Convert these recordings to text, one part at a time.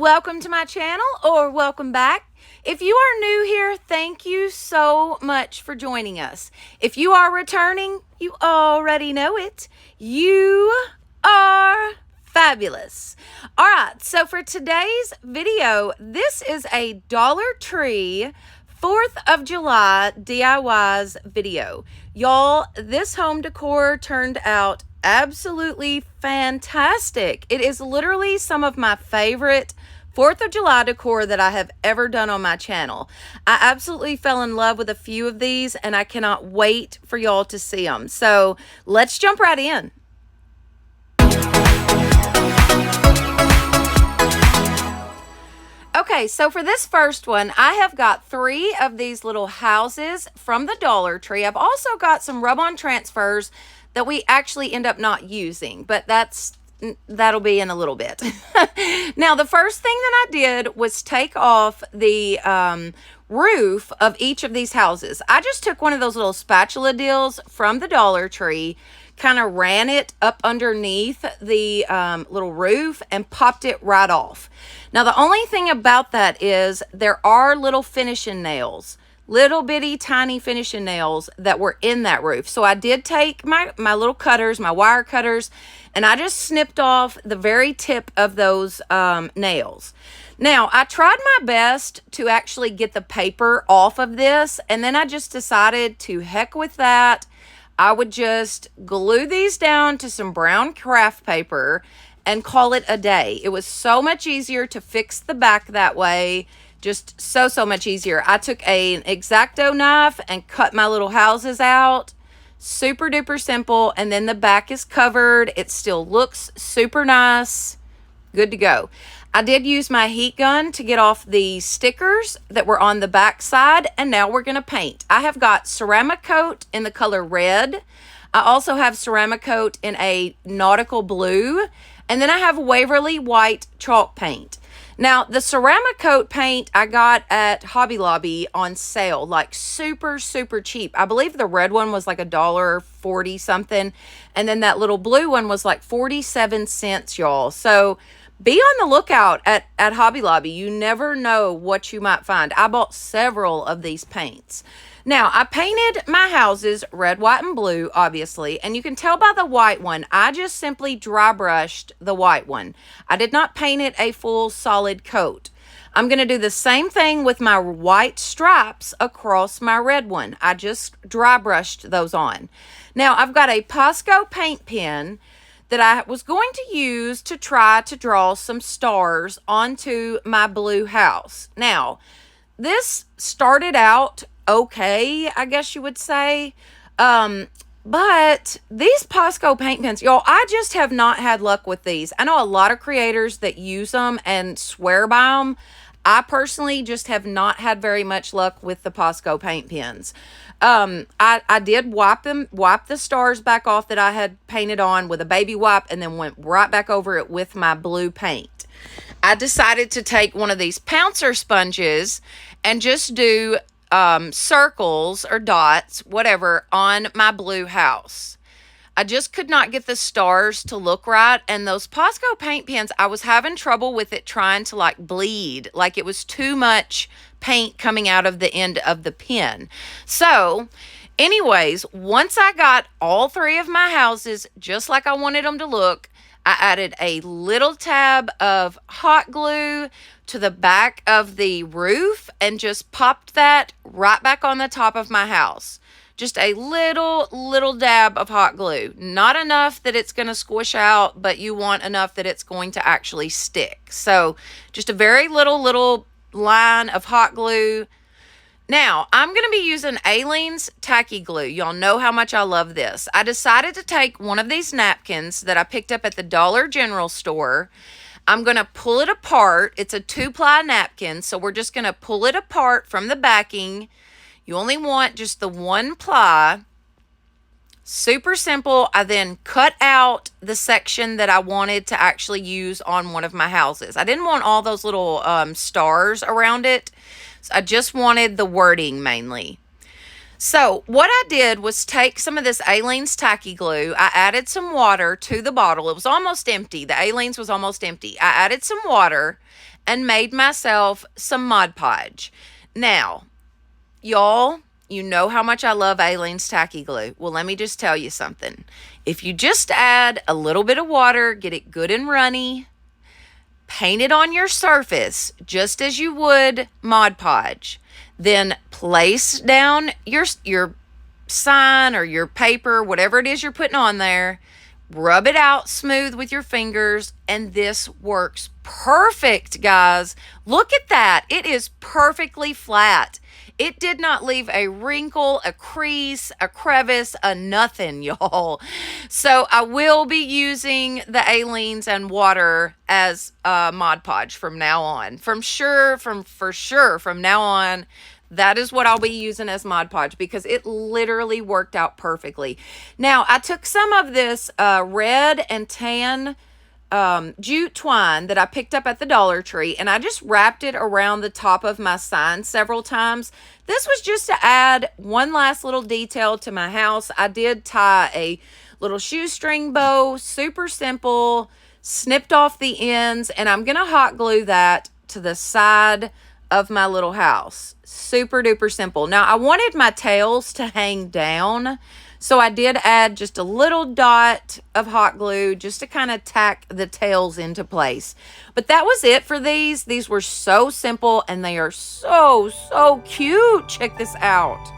welcome to my channel or welcome back. If you are new here, thank you so much for joining us. If you are returning, you already know it. You are fabulous. All right, so for today's video, this is a Dollar Tree 4th of July DIYs video. Y'all, this home decor turned out absolutely fantastic. It is literally some of my favorite 4th of July decor that I have ever done on my channel. I absolutely fell in love with a few of these and I cannot wait for y'all to see them. So let's jump right in. Okay, so for this first one, I have got 3 of these little houses from the Dollar Tree. I've also got some rub-on transfers that we actually end up not using, but that'll be in a little bit. Now, the first thing that I did was take off the roof of each of these houses. I just took one of those little spatula deals from the Dollar Tree, kind of ran it up underneath the little roof and popped it right off. Now, the only thing about that is there are little finishing nails, little bitty tiny finishing nails that were in that roof. So I did take my little cutters, my wire cutters, and I just snipped off the very tip of those nails. Now, I tried my best to actually get the paper off of this, and then I just decided to heck with that. I would just glue these down to some brown craft paper and call it a day. It was so much easier to fix the back that way. Just so much easier. I took an X-Acto knife and cut my little houses out. Super duper simple. And then the back is covered. It still looks super nice. Good to go. I did use my heat gun to get off the stickers that were on the back side. And now we're going to paint. I have got ceramic coat in the color red. I also have ceramic coat in a nautical blue. And then I have Waverly white chalk paint. Now, the ceramic coat paint I got at Hobby Lobby on sale, like super cheap. I believe the red one was like $1.40 something. And then that little blue one was like 47 cents, y'all. So be on the lookout at Hobby Lobby. You never know what you might find. I bought several of these paints. Now, I painted my houses red, white, and blue, obviously, and you can tell by the white one, I just simply dry brushed the white one. I did not paint it a full solid coat. I'm going to do the same thing with my white stripes across my red one. I just dry brushed those on. Now, I've got a Posco paint pen that I was going to use to try to draw some stars onto my blue house. Now, this started out okay, I guess you would say. But these Posco paint pens, y'all, I just have not had luck with these. I know a lot of creators that use them and swear by them. I personally just have not had very much luck with the Posco paint pens. I did wipe the stars back off that I had painted on with a baby wipe and then went right back over it with my blue paint. I decided to take one of these pouncer sponges and just do circles or dots, whatever, on my blue house. I just could not get the stars to look right. And those Posco paint pens, I was having trouble with it trying to like bleed. Like it was too much paint coming out of the end of the pen. So anyways, once I got all 3 of my houses just like I wanted them to look, I added a little tab of hot glue to the back of the roof and just popped that right back on the top of my house. Just a little dab of hot glue. Not enough that it's going to squish out, but you want enough that it's going to actually stick. So just a very little line of hot glue. Now, I'm going to be using Aleene's Tacky Glue. Y'all know how much I love this. I decided to take one of these napkins that I picked up at the Dollar General store. I'm going to pull it apart. It's a 2-ply napkin, so we're just going to pull it apart from the backing. You only want just the 1 ply. Super simple. I then cut out the section that I wanted to actually use on one of my houses. I didn't want all those little stars around it. So I just wanted the wording mainly. So what I did was take some of this Aleene's tacky glue. I added some water to the bottle. It was almost empty. The Aleene's was almost empty. I added some water and made myself some Mod Podge. Now, y'all, you know how much I love Aleene's tacky glue. Well, let me just tell you something. If you just add a little bit of water, get it good and runny, paint it on your surface just as you would Mod Podge. Then place down your sign or your paper, whatever it is you're putting on there. Rub it out smooth with your fingers, and this works perfect, guys. Look at that. It is perfectly flat. It did not leave a wrinkle, a crease, a crevice, a nothing, y'all. So I will be using the Aleene's and water as Mod Podge from now on. For sure, from now on, that is what I'll be using as Mod Podge because it literally worked out perfectly. Now, I took some of this red and tan jute twine that I picked up at the Dollar Tree, and I just wrapped it around the top of my sign several times. This was just to add one last little detail to my house. I did tie a little shoestring bow, super simple, snipped off the ends, and I'm going to hot glue that to the side of my little house. Super duper simple. Now, I wanted my tails to hang down, so I did add just a little dot of hot glue just to kind of tack the tails into place. But that was it for these. These were so simple and they are so cute. Check this out.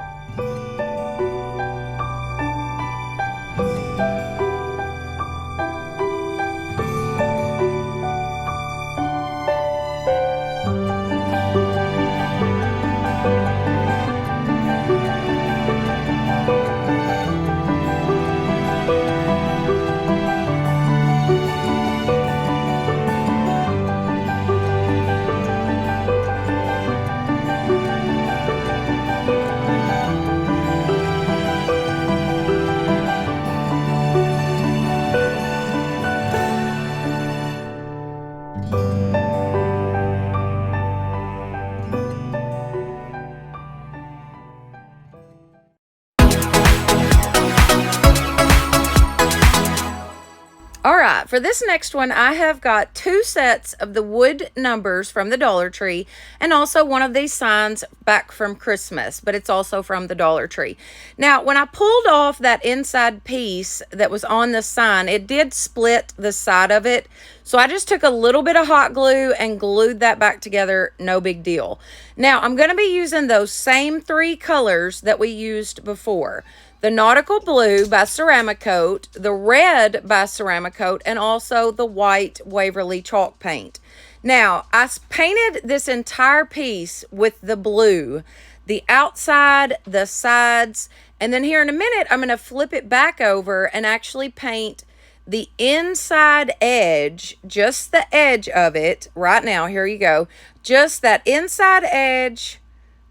All right, for this next one, I have got 2 sets of the wood numbers from the Dollar Tree and also one of these signs back from Christmas, but it's also from the Dollar Tree. Now, when I pulled off that inside piece that was on the sign, it did split the side of it. So I just took a little bit of hot glue and glued that back together. No big deal. Now, I'm going to be using those same 3 colors that we used before. The Nautical Blue by Ceramic Coat, the Red by Ceramic Coat, and also the White Waverly Chalk Paint. Now, I painted this entire piece with the blue, the outside, the sides, and then here in a minute, I'm going to flip it back over and actually paint the inside edge, just the edge of it. Right now, here you go. Just that inside edge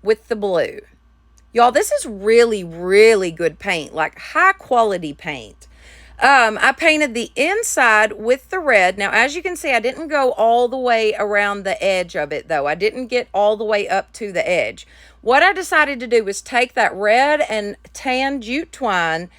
with the blue. Y'all, this is really good paint, like high quality paint. I painted the inside with the red. Now, as you can see, I didn't go all the way around the edge of it, though. I didn't get all the way up to the edge. What I decided to do was take that red and tan jute twine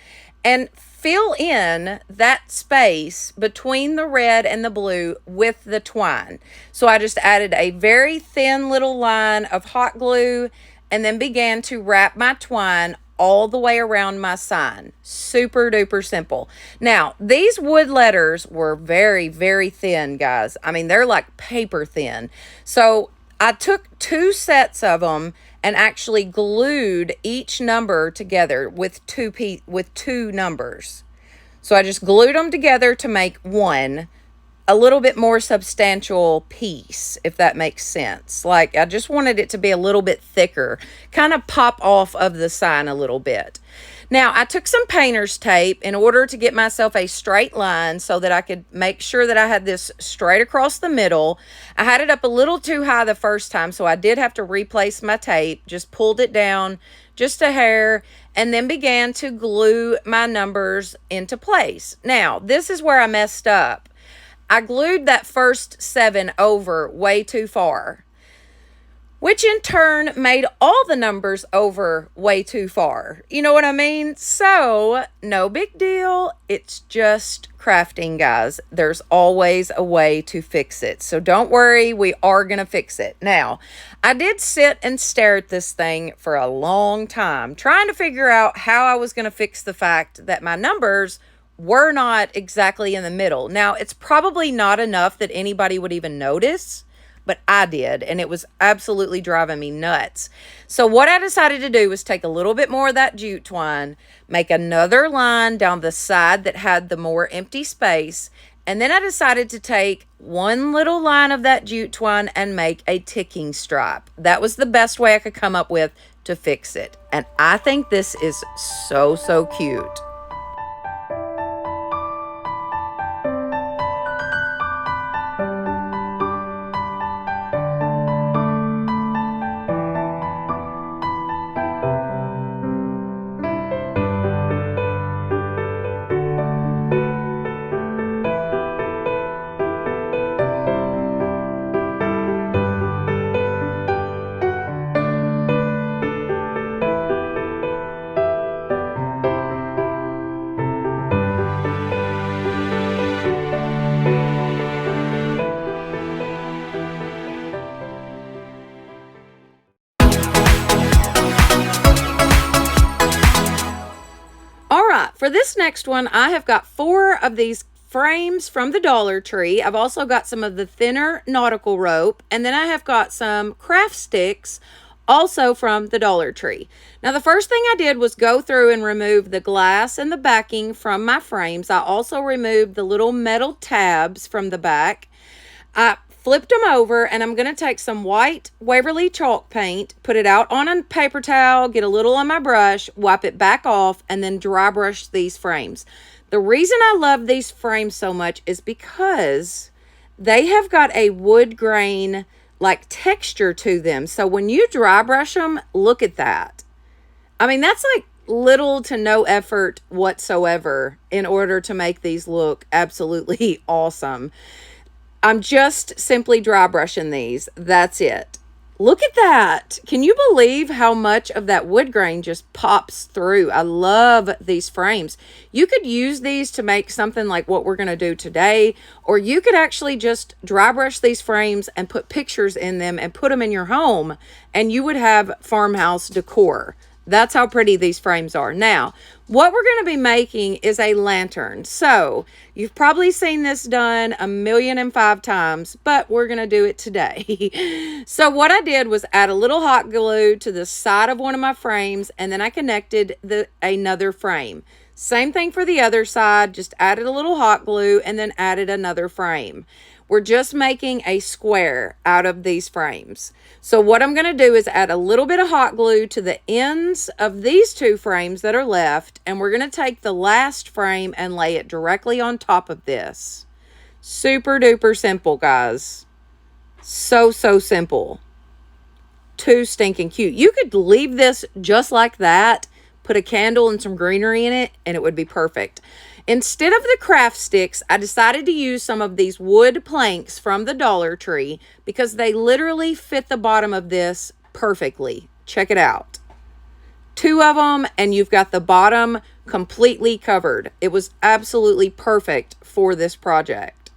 and fill in that space between the red and the blue with the twine. So I just added a very thin little line of hot glue and then began to wrap my twine all the way around my sign. Super duper simple. Now, these wood letters were very thin, guys. I mean, they're like paper thin. So I took 2 sets of them and actually glued each number together with two numbers. So I just glued them together to make one, a little bit more substantial piece, if that makes sense. Like, I just wanted it to be a little bit thicker, kind of pop off of the sign a little bit. Now, I took some painter's tape in order to get myself a straight line so that I could make sure that I had this straight across the middle. I had it up a little too high the first time, so I did have to replace my tape. Just pulled it down just a hair and then began to glue my numbers into place. Now, this is where I messed up. I glued that first 7 over way too far. which in turn made all the numbers over way too far. You know what I mean? So, no big deal. It's just crafting, guys. There's always a way to fix it. So don't worry, we are going to fix it. Now, I did sit and stare at this thing for a long time, trying to figure out how I was going to fix the fact that my numbers were not exactly in the middle. Now, it's probably not enough that anybody would even notice, but I did, and it was absolutely driving me nuts. So what I decided to do was take a little bit more of that jute twine, make another line down the side that had the more empty space, and then I decided to take one little line of that jute twine and make a ticking stripe. That was the best way I could come up with to fix it. And I think this is so, so cute. For this next one, I have got 4 of these frames from the Dollar Tree. I've also got some of the thinner nautical rope, and then I have got some craft sticks also from the Dollar Tree. Now, the first thing I did was go through and remove the glass and the backing from my frames. I also removed the little metal tabs from the back. I flipped them over, and I'm going to take some white Waverly chalk paint, put it out on a paper towel, get a little on my brush, wipe it back off, and then dry brush these frames. The reason I love these frames so much is because they have got a wood grain like texture to them. So when you dry brush them, look at that. I mean, that's like little to no effort whatsoever in order to make these look absolutely awesome. I'm just simply dry brushing these. That's it. Look at that. Can you believe how much of that wood grain just pops through? I love these frames. You could use these to make something like what we're going to do today, or you could actually just dry brush these frames and put pictures in them and put them in your home, and you would have farmhouse decor. That's how pretty these frames are. Now, what we're going to be making is a lantern. So, you've probably seen this done 1,000,005 times, but we're going to do it today. So, what I did was add a little hot glue to the side of one of my frames, and then I connected another frame. Same thing for the other side, just added a little hot glue and then added another frame. We're just making a square out of these frames. So what I'm going to do is add a little bit of hot glue to the ends of these 2 frames that are left, and we're going to take the last frame and lay it directly on top of this. Super duper simple, guys. So simple. Too stinking cute. You could leave this just like that, put a candle and some greenery in it, and it would be perfect. Instead of the craft sticks, I decided to use some of these wood planks from the Dollar Tree because they literally fit the bottom of this perfectly. Check it out. 2 of them, and you've got the bottom completely covered. It was absolutely perfect for this project.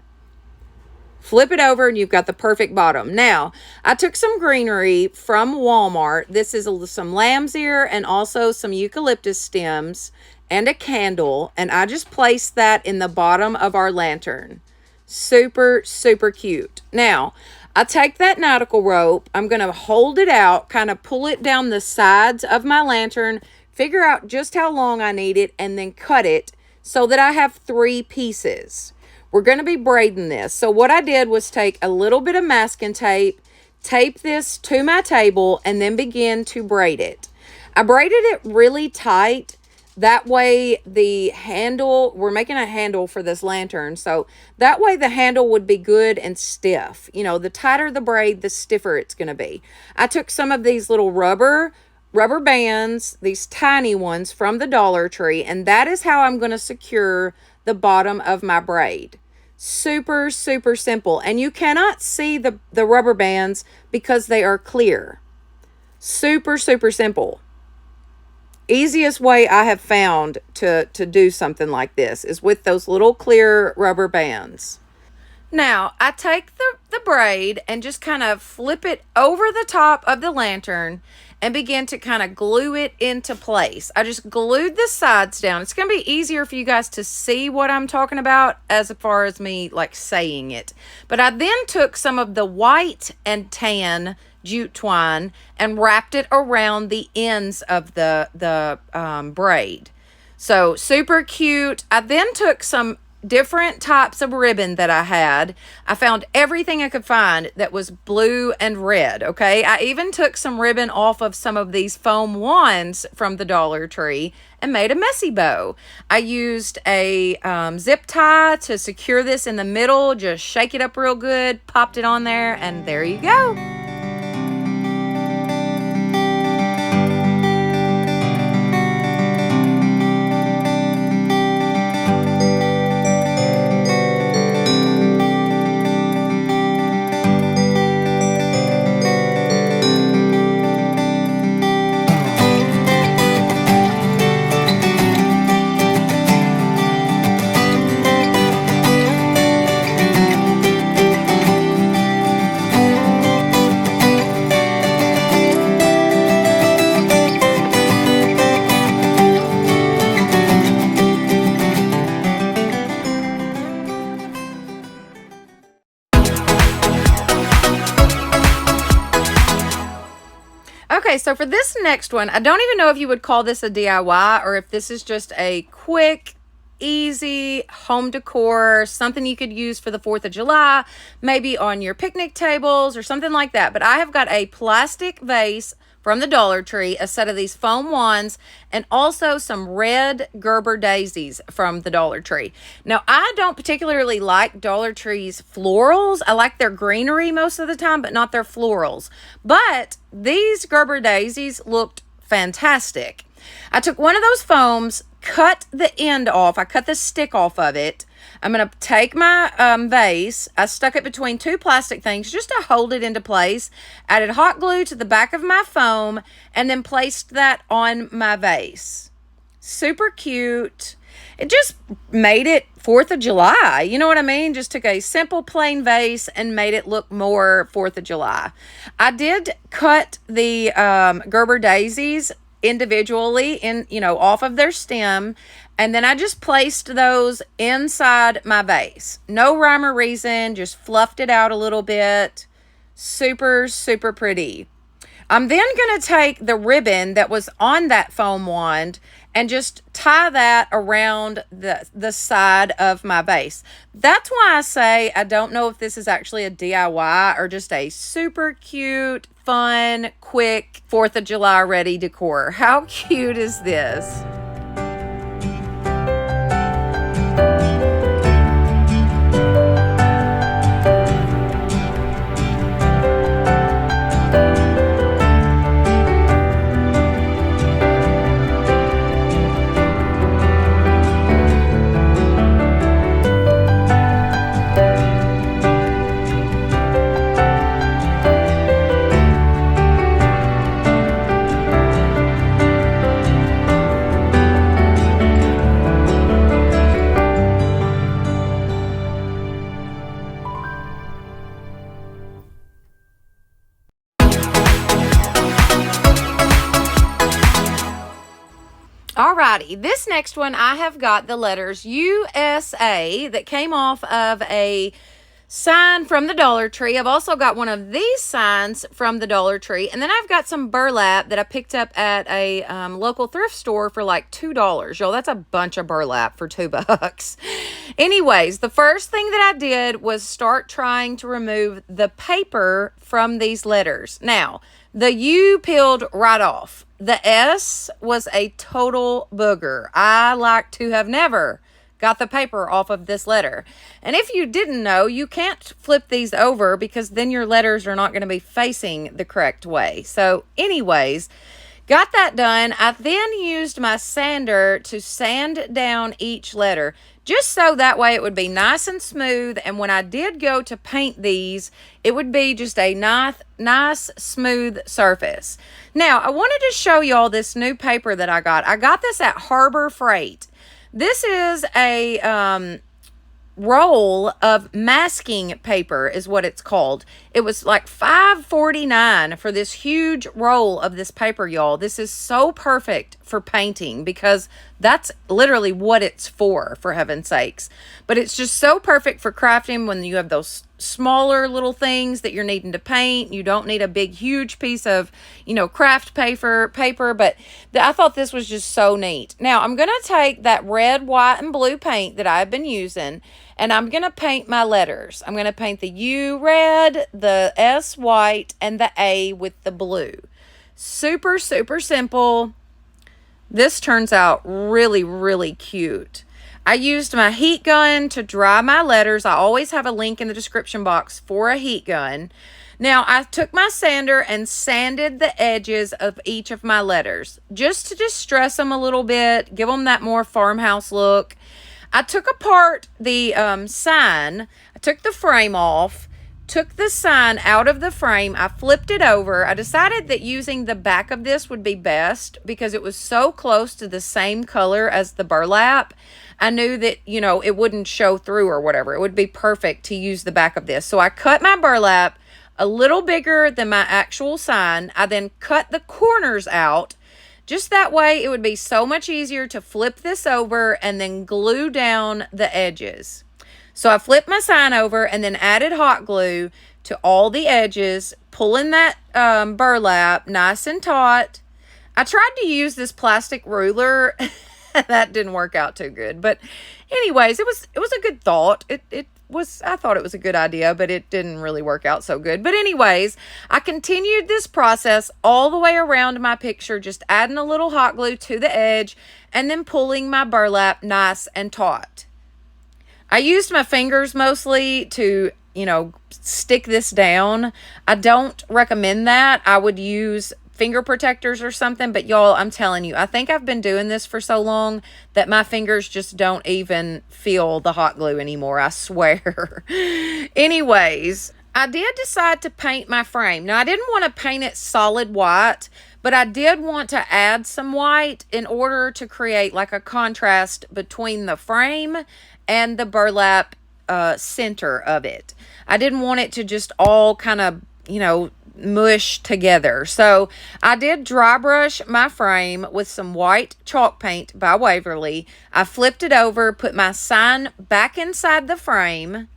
Flip it over and you've got the perfect bottom. Now, I took some greenery from Walmart. This is some lamb's ear and also some eucalyptus stems and a candle, and I just placed that in the bottom of our lantern. Super cute. Now, I take that nautical rope, I'm going to hold it out, kind of pull it down the sides of my lantern, figure out just how long I need it, and then cut it so that I have 3 pieces. We're going to be braiding this. So what I did was take a little bit of masking tape, tape this to my table, and then begin to braid it. I braided it really tight. That way the handle, we're making a handle for this lantern, so that way the handle would be good and stiff. You know, the tighter the braid, the stiffer it's going to be. I took some of these little rubber bands, these tiny ones from the Dollar Tree, and that is how I'm going to secure the bottom of my braid. Super, super simple. And you cannot see the rubber bands because they are clear. Super, super simple. Easiest way I have found to do something like this is with those little clear rubber bands. Now, I take the braid and just kind of flip it over the top of the lantern and begin to kind of glue it into place. I just glued the sides down. It's going to be easier for you guys to see what I'm talking about as far as me like saying it. But I then took some of the white and tan jute twine and wrapped it around the ends of the braid. So super cute. I then took some different types of ribbon that I had. I found everything I could find that was blue and red, okay? I even took some ribbon off of some of these foam wands from the Dollar Tree and made a messy bow. I used a zip tie to secure this in the middle, just shake it up real good, popped it on there, and there you go. Okay, so for this next one, I don't even know if you would call this a DIY or if this is just a quick, easy home decor, something you could use for the 4th of July, maybe on your picnic tables or something like that. But I have got a plastic vase from the Dollar Tree, a set of these foam wands, and also some red Gerber daisies from the Dollar Tree. Now, I don't particularly like Dollar Tree's florals. I like their greenery most of the time, but not their florals. But these Gerber daisies looked fantastic. I took one of those foams, cut the end off. I cut the stick off of it. I'm going to take my vase. I stuck it between two plastic things just to hold it into place. Added hot glue to the back of my foam and then placed that on my vase. Super cute. It just made it 4th of July. You know what I mean? Just took a simple plain vase and made it look more 4th of July. I did cut the Gerber daisies individually off of their stem, and then I just placed those inside my vase. No rhyme or reason, just fluffed it out a little bit. Super, super pretty. I'm then going to take the ribbon that was on that foam wand and just tie that around the side of my vase. That's why I say I don't know if this is actually a DIY or just a super cute, fun, quick 4th of July ready decor. How cute is this? Alrighty, this next one I have got the letters USA that came off of a sign from the Dollar Tree. I've also got one of these signs from the Dollar Tree, and then I've got some burlap that I picked up at a local thrift store for like $2. Y'all, that's a bunch of burlap for $2. Anyways, the first thing that I did was start trying to remove the paper from these letters. Now, the U peeled right off. The S was a total booger. I like to have never got the paper off of this letter. And if you didn't know, you can't flip these over because then your letters are not going to be facing the correct way. So anyways, Got that done. I then used my sander to sand down each letter, just so that way it would be nice and smooth. And when I did go to paint these, it would be just a nice smooth surface. Now, I wanted to show y'all this new paper that I got. I got this at Harbor Freight. This is a roll of masking paper is what it's called. It was like $5.49 for this huge roll of this paper, y'all. This is so perfect for painting because that's literally what it's for heaven's sakes. But it's just so perfect for crafting when you have those smaller little things that you're needing to paint. You don't need a big, huge piece of, craft paper, but I thought this was just so neat. Now, I'm going to take that red, white, and blue paint that I've been using, and I'm going to paint my letters. I'm going to paint the U red, the S white, and the A with the blue. Super, super simple. This turns out really, really cute. I used my heat gun to dry my letters. I always have a link in the description box for a heat gun. Now, I took my sander and sanded the edges of each of my letters just to distress them a little bit, give them that more farmhouse look. I took apart the sign. I took the frame off, took the sign out of the frame. I flipped it over. I decided that using the back of this would be best because it was so close to the same color as the burlap. I knew that, it wouldn't show through or whatever. It would be perfect to use the back of this. So I cut my burlap a little bigger than my actual sign. I then cut the corners out. Just that way, it would be so much easier to flip this over and then glue down the edges. So I flipped my sign over and then added hot glue to all the edges, pulling that burlap nice and taut. I tried to use this plastic ruler. That didn't work out too good. But anyways, it was a good thought. I thought it was a good idea, but it didn't really work out so good. But anyways, I continued this process all the way around my picture, just adding a little hot glue to the edge and then pulling my burlap nice and taut. I used my fingers mostly to, stick this down. I don't recommend that. I would use finger protectors or something, but y'all, I'm telling you, I think I've been doing this for so long that my fingers just don't even feel the hot glue anymore, I swear. Anyways, I did decide to paint my frame. Now, I didn't want to paint it solid white, but I did want to add some white in order to create like a contrast between the frame and the burlap center of it. I didn't want it to just all kind of, mush together. So I did dry brush my frame with some white chalk paint by Waverly. I flipped it over, put my sign back inside the frame,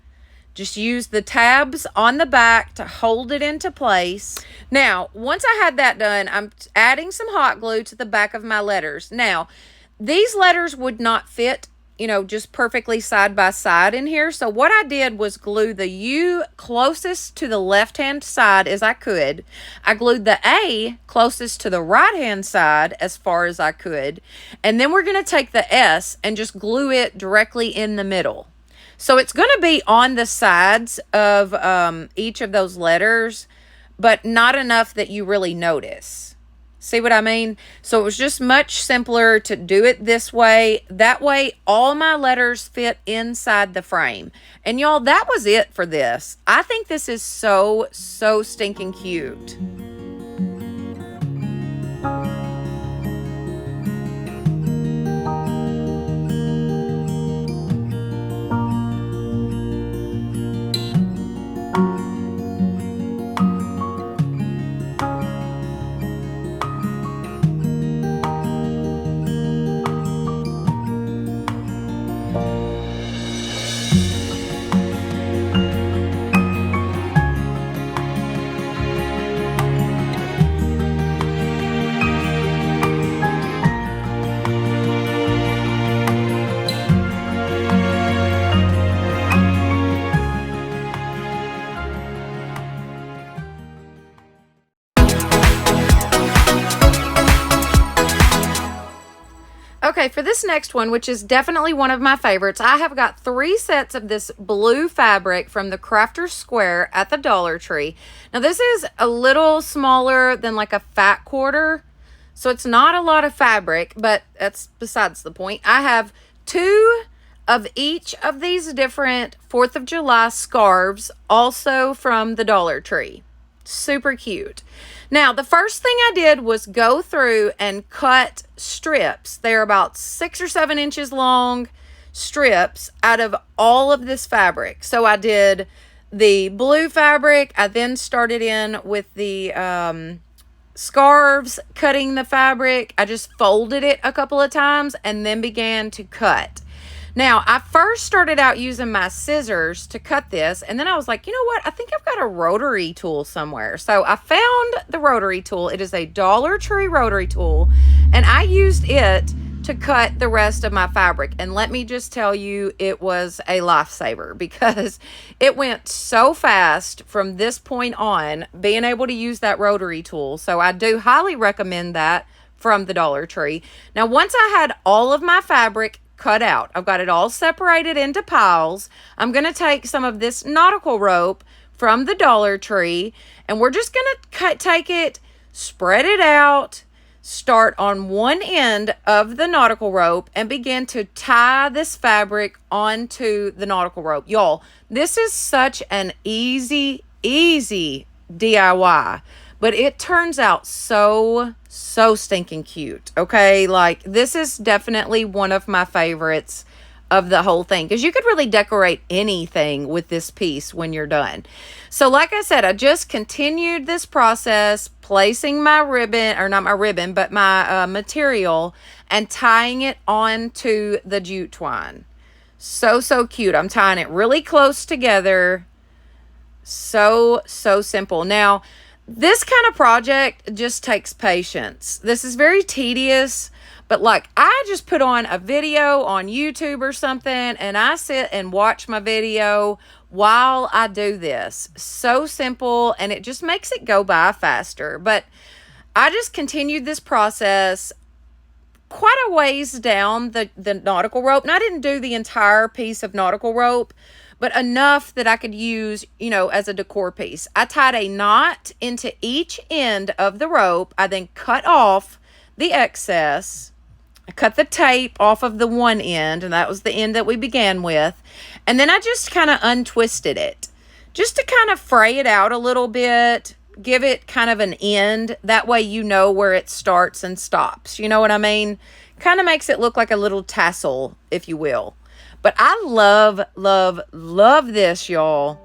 just used the tabs on the back to hold it into place. Now, once I had that done, I'm adding some hot glue to the back of my letters. Now, these letters would not fit just perfectly side by side in here. So what I did was glue the U closest to the left-hand side as I could. I glued the A closest to the right-hand side as far as I could. And then we're going to take the S and just glue it directly in the middle. So it's going to be on the sides of each of those letters, but not enough that you really notice. See what I mean? So it was just much simpler to do it this way. That way, all my letters fit inside the frame. And y'all, that was it for this. I think this is so, so stinking cute. Okay, for this next one, which is definitely one of my favorites, I have got 3 sets of this blue fabric from the Crafter's Square at the Dollar Tree. Now, this is a little smaller than like a fat quarter. So it's not a lot of fabric, but that's besides the point. I have 2 of each of these different 4th of July scarves, also from the Dollar Tree. Super cute. Now, the first thing I did was go through and cut strips. They're about 6 or 7 inches long strips out of all of this fabric. So I did the blue fabric. I then started in with the scarves, cutting the fabric. I just folded it a couple of times and then began to cut. Now, I first started out using my scissors to cut this, and then I was like, you know what? I think I've got a rotary tool somewhere. So I found the rotary tool. It is a Dollar Tree rotary tool, and I used it to cut the rest of my fabric. And let me just tell you, it was a lifesaver because it went so fast from this point on, being able to use that rotary tool. So I do highly recommend that from the Dollar Tree. Now, once I had all of my fabric cut out, I've got it all separated into piles. I'm going to take some of this nautical rope from the Dollar Tree, and we're just going to take it, spread it out, start on one end of the nautical rope, and begin to tie this fabric onto the nautical rope. Y'all, this is such an easy DIY, but it turns out so stinking cute. Okay, like this is definitely one of my favorites of the whole thing, because you could really decorate anything with this piece when you're done. So like I said, I just continued this process, placing my ribbon, or not my ribbon, but my material, and tying it onto the jute twine. So cute. I'm tying it really close together. So simple. Now, this kind of project just takes patience. This is very tedious, but like I just put on a video on YouTube or something, and I sit and watch my video while I do this. So simple, and it just makes it go by faster. But I just continued this process quite a ways down the nautical rope. And I didn't do the entire piece of nautical rope, but enough that I could use, as a decor piece. I tied a knot into each end of the rope. I then cut off the excess. I cut the tape off of the one end, and that was the end that we began with. And then I just kind of untwisted it, just to kind of fray it out a little bit, give it kind of an end. That way you know where it starts and stops. You know what I mean? Kind of makes it look like a little tassel, if you will. But I love this, y'all.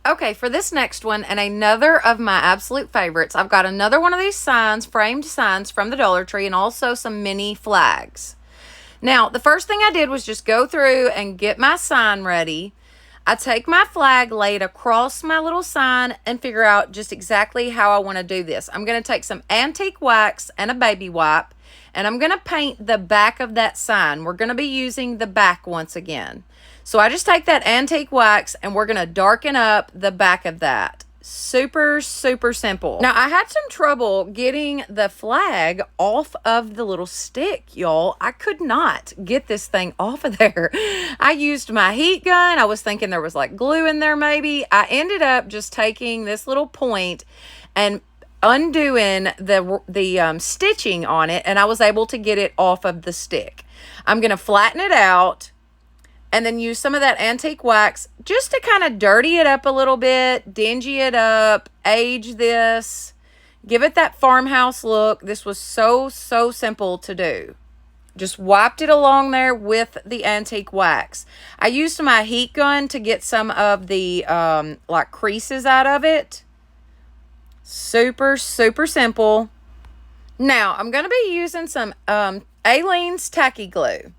Okay, for this next one, and another of my absolute favorites, I've got another one of these signs, framed signs from the Dollar Tree, and also some mini flags. Now, the first thing I did was just go through and get my sign ready. I take my flag, lay it across my little sign, and figure out just exactly how I want to do this. I'm going to take some antique wax and a baby wipe, and I'm going to paint the back of that sign. We're going to be using the back once again. So I just take that antique wax, and we're going to darken up the back of that. Super simple. Now, I had some trouble getting the flag off of the little stick, y'all. I could not get this thing off of there. I used my heat gun. I was thinking there was like glue in there maybe. I ended up just taking this little point and undoing the stitching on it, and I was able to get it off of the stick. I'm going to flatten it out and then use some of that antique wax just to kind of dirty it up a little bit, dingy it up, age this, give it that farmhouse look. This was so simple to do. just wiped it along there with the antique wax. I used my heat gun to get some of the like creases out of it. Super, super simple. Now, I'm going to be using some Aleene's tacky glue.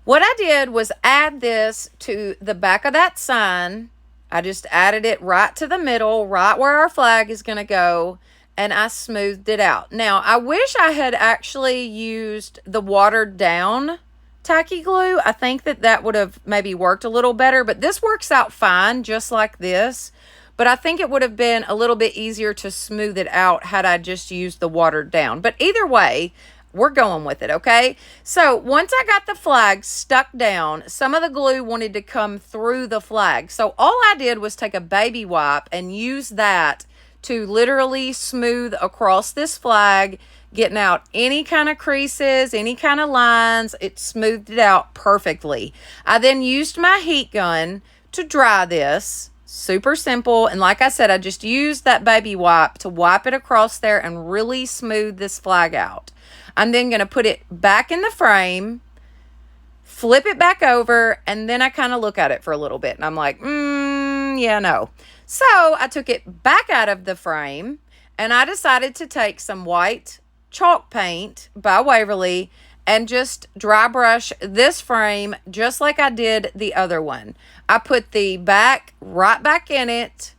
What I did was add this to the back of that sign. I just added it right to the middle, right where our flag is going to go, and I smoothed it out. Now, I wish I had actually used the watered down tacky glue. I think that would have maybe worked a little better, but this works out fine just like this. But I think it would have been a little bit easier to smooth it out had I just used the watered down. But either way, we're going with it, okay? So once I got the flag stuck down, some of the glue wanted to come through the flag. So all I did was take a baby wipe and use that to literally smooth across this flag, getting out any kind of creases, any kind of lines. It smoothed it out perfectly. I then used my heat gun to dry this. Super simple. And like I said, I just used that baby wipe to wipe it across there and really smooth this flag out. I'm then going to put it back in the frame, flip it back over, and then I kind of look at it for a little bit. And I'm like, yeah, no. So I took it back out of the frame, and I decided to take some white chalk paint by Waverly and just dry brush this frame just like I did the other one. I put the back right back in it,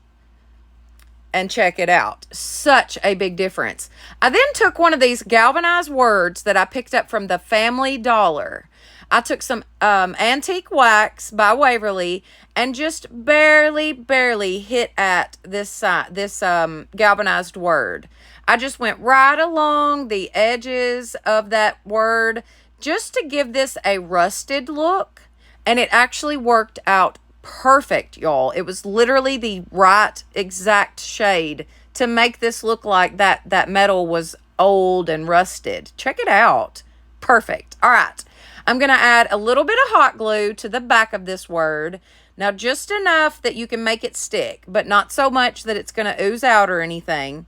and check it out. Such a big difference. I then took one of these galvanized words that I picked up from the Family Dollar. I took some antique wax by Waverly and just barely hit at this galvanized word. I just went right along the edges of that word just to give this a rusted look, and it actually worked out perfect, y'all. It was literally the right exact shade to make this look like that metal was old and rusted. Check it out. Perfect. All right. I'm going to add a little bit of hot glue to the back of this word. Now, just enough that you can make it stick, but not so much that it's going to ooze out or anything.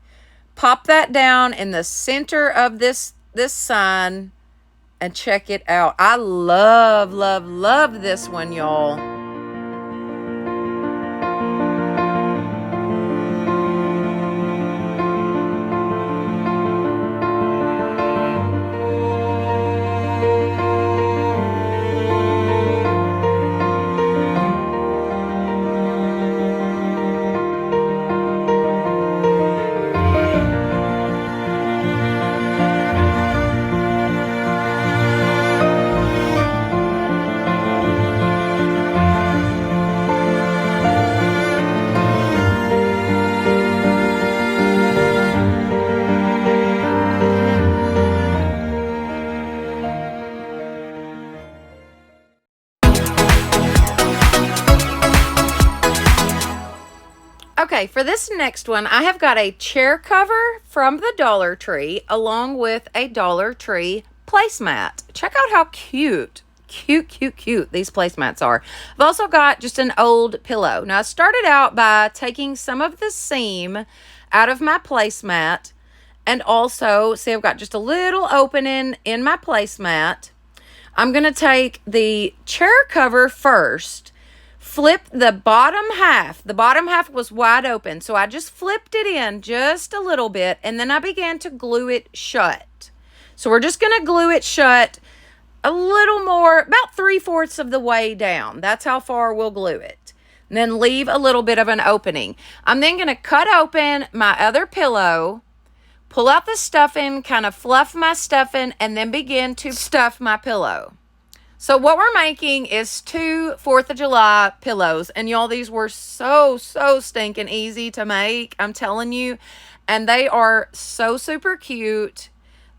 Pop that down in the center of this sign and check it out. I love this one, y'all. Okay, for this next one, I have got a chair cover from the Dollar Tree along with a Dollar Tree placemat. Check out how cute these placemats are. I've also got just an old pillow. Now, I started out by taking some of the seam out of my placemat, and also, see, I've got just a little opening in my placemat. I'm going to take the chair cover first, flip the bottom half. The bottom half was wide open, so I just flipped it in just a little bit, and then I began to glue it shut. So we're just going to glue it shut a little more, about 3/4 of the way down. That's how far we'll glue it. And then leave a little bit of an opening. I'm then going to cut open my other pillow, pull out the stuffing, kind of fluff my stuffing, and then begin to stuff my pillow. So what we're making is 2 4th of July pillows. And y'all, these were so stinking easy to make. I'm telling you. And they are so super cute.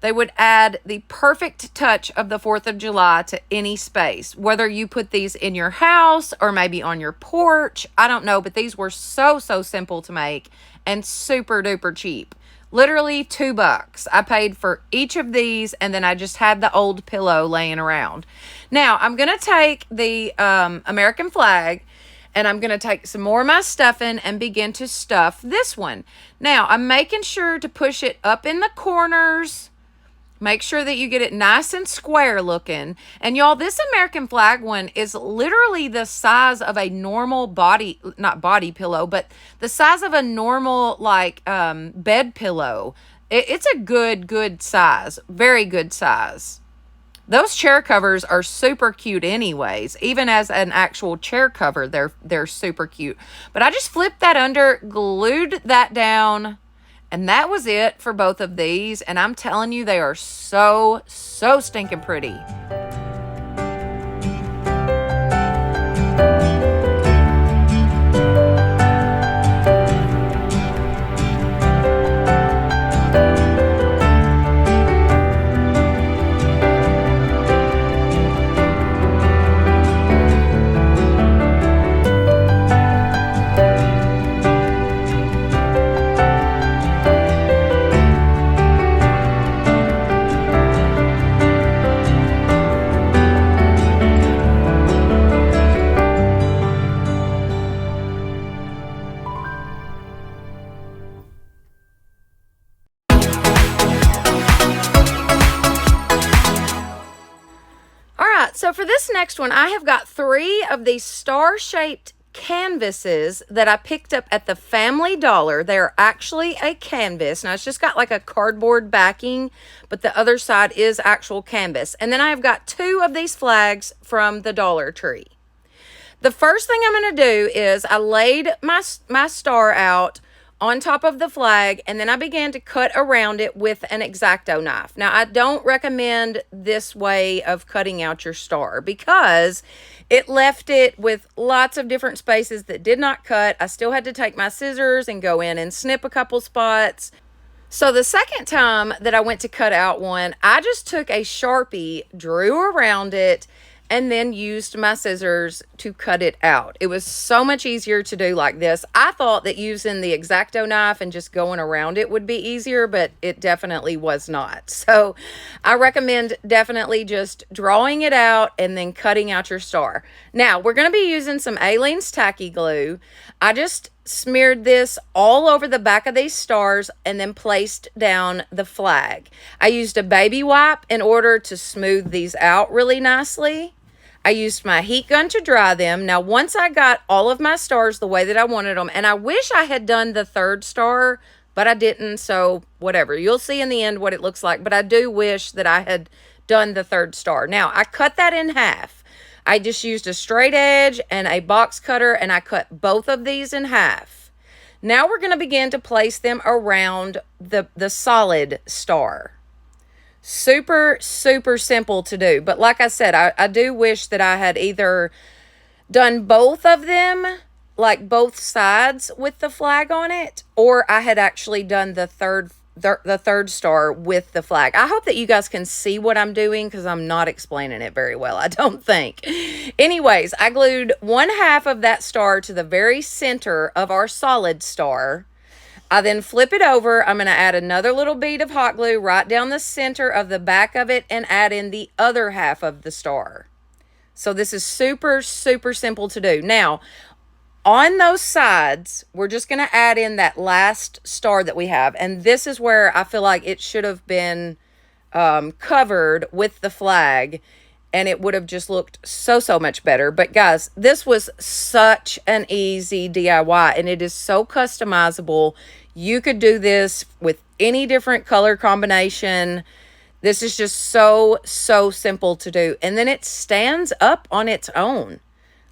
They would add the perfect touch of the 4th of July to any space. Whether you put these in your house or maybe on your porch. I don't know. But these were so simple to make and super duper cheap. Literally $2. I paid for each of these, and then I just had the old pillow laying around. Now, I'm going to take the American flag, and I'm going to take some more of my stuffing and begin to stuff this one. Now, I'm making sure to push it up in the corners Make sure that you get it nice and square looking. And y'all, this American flag one is literally the size of a normal body, not body pillow, but the size of a normal like bed pillow. It's a good size, very good size. Those chair covers are super cute anyways. Even as an actual chair cover, they're super cute. But I just flipped that under, glued that down, and that was it for both of these. And I'm telling you, they are so stinking pretty. So for this next one, I have got 3 of these star-shaped canvases that I picked up at the Family Dollar. They're actually a canvas. Now, it's just got like a cardboard backing, but the other side is actual canvas. And then I've got 2 of these flags from the Dollar Tree. The first thing I'm going to do is I laid my star out on top of the flag, and then I began to cut around it with an X-Acto knife. Now, I don't recommend this way of cutting out your star because it left it with lots of different spaces that did not cut. I still had to take my scissors and go in and snip a couple spots. So the second time that I went to cut out one, I just took a Sharpie, drew around it, and then used my scissors to cut it out. It was so much easier to do like this. I thought that using the X-Acto knife and just going around it would be easier, but it definitely was not. So I recommend definitely just drawing it out and then cutting out your star. Now, we're going to be using some Aleene's tacky glue. I just smeared this all over the back of these stars and then placed down the flag. I used a baby wipe in order to smooth these out really nicely. I used my heat gun to dry them. Now, once I got all of my stars the way that I wanted them, and I wish I had done the third star, but I didn't, so whatever. You'll see in the end what it looks like, but I do wish that I had done the third star. Now, I cut that in half. I just used a straight edge and a box cutter, and I cut both of these in half. Now we're going to begin to place them around the solid star. Super simple to do. But like I said, I do wish that I had either done both of them, like both sides with the flag on it, or I had actually done the third star with the flag. I hope that you guys can see what I'm doing because I'm not explaining it very well, I don't think. Anyways, I glued 1/2 of that star to the very center of our solid star. I then flip it over. I'm going to add another little bead of hot glue right down the center of the back of it and add in the other half of the star. So this is super simple to do. Now, on those sides, we're just going to add in that last star that we have. And this is where I feel like it should have been covered with the flag. And it would have just looked so much better. But guys, this was such an easy DIY. And it is so customizable. You could do this with any different color combination. This is just so simple to do. And then it stands up on its own.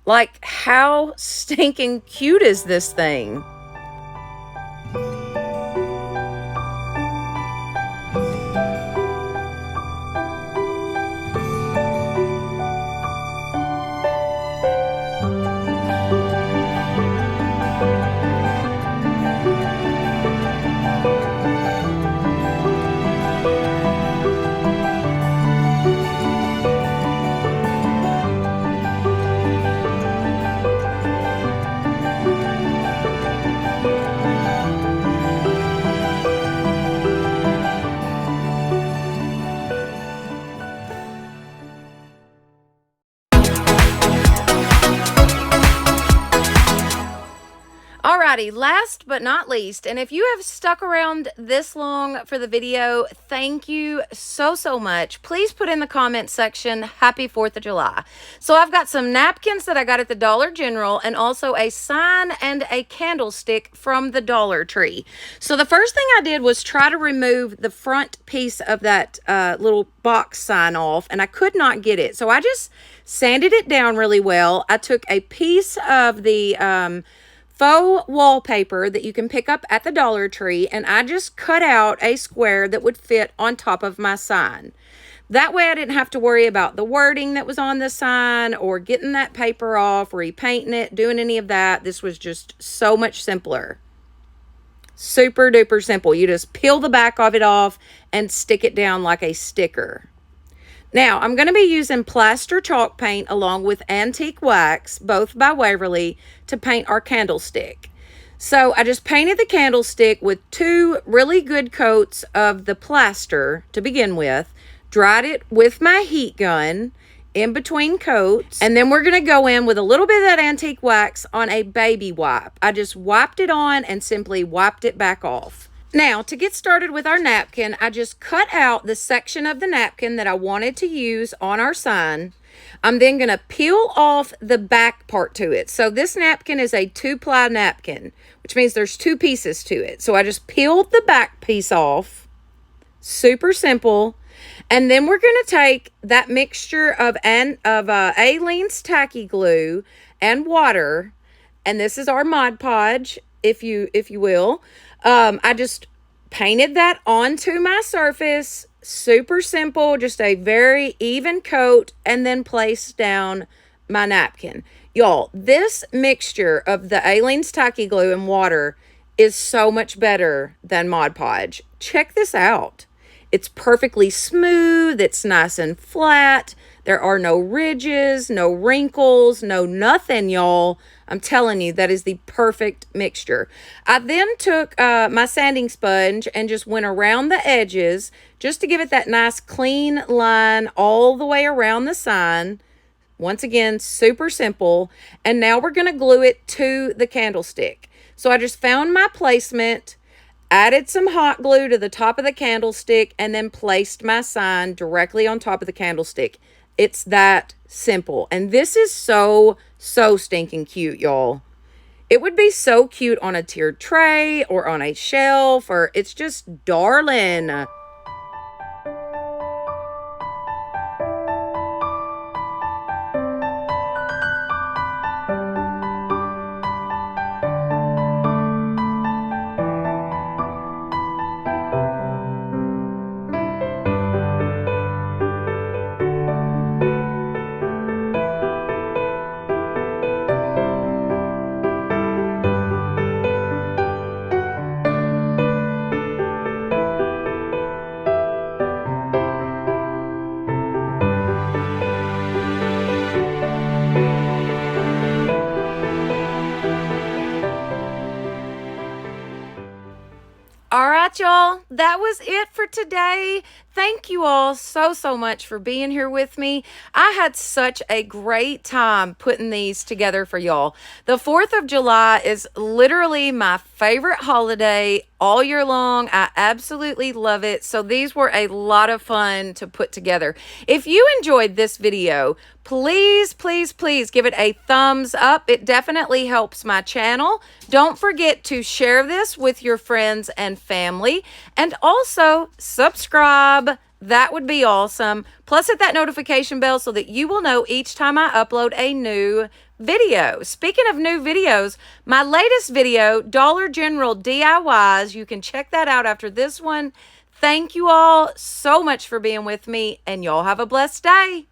Like, how stinking cute is this thing? Alrighty, last but not least, and if you have stuck around this long for the video, thank you so much. Please put in the comment section, happy 4th of July. So I've got some napkins that I got at the Dollar General and also a sign and a candlestick from the Dollar Tree. So the first thing I did was try to remove the front piece of that little box sign off, and I could not get it. So I just sanded it down really well. I took a piece of the faux wallpaper that you can pick up at the Dollar Tree, and I just cut out a square that would fit on top of my sign. That way I didn't have to worry about the wording that was on the sign or getting that paper off, repainting it, doing any of that. This was just so much simpler. Super duper simple. You just peel the back of it off and stick it down like a sticker. Now, I'm going to be using plaster chalk paint along with antique wax, both by Waverly, to paint our candlestick. So I just painted the candlestick with 2 really good coats of the plaster to begin with, dried it with my heat gun in between coats, and then we're going to go in with a little bit of that antique wax on a baby wipe. I just wiped it on and simply wiped it back off. Now, to get started with our napkin, I just cut out the section of the napkin that I wanted to use on our sign. I'm then going to peel off the back part to it. So this napkin is a 2-ply napkin, which means there's 2 pieces to it. So I just peeled the back piece off. Super simple. And then we're going to take that mixture of Aleene's tacky glue and water, and this is our Mod Podge, if you will. I just painted that onto my surface. Super simple, just a very even coat, and then placed down my napkin. Y'all, this mixture of the Aleene's tacky glue and water is so much better than Mod Podge. Check this out. It's perfectly smooth. It's nice and flat. There are no ridges, no wrinkles, no nothing, y'all. I'm telling you, that is the perfect mixture. I then took my sanding sponge and just went around the edges just to give it that nice clean line all the way around the sign. Once again, super simple. And now we're going to glue it to the candlestick. So I just found my placement, added some hot glue to the top of the candlestick, and then placed my sign directly on top of the candlestick. It's that simple. And this is so stinking cute, y'all. It would be so cute on a tiered tray or on a shelf, or it's just darling. All right, y'all, that was it for today. Thank you all so much for being here with me. I had such a great time putting these together for y'all. The 4th of July is literally my favorite holiday all year long. I absolutely love it. So these were a lot of fun to put together. If you enjoyed this video, please give it a thumbs up. It definitely helps my channel. Don't forget to share this with your friends and family, and also subscribe. That would be awesome. Plus hit that notification bell so that you will know each time I upload a new video. Speaking of new videos, my latest video, Dollar General DIYs, you can check that out after this one. Thank you all so much for being with me, and y'all have a blessed day.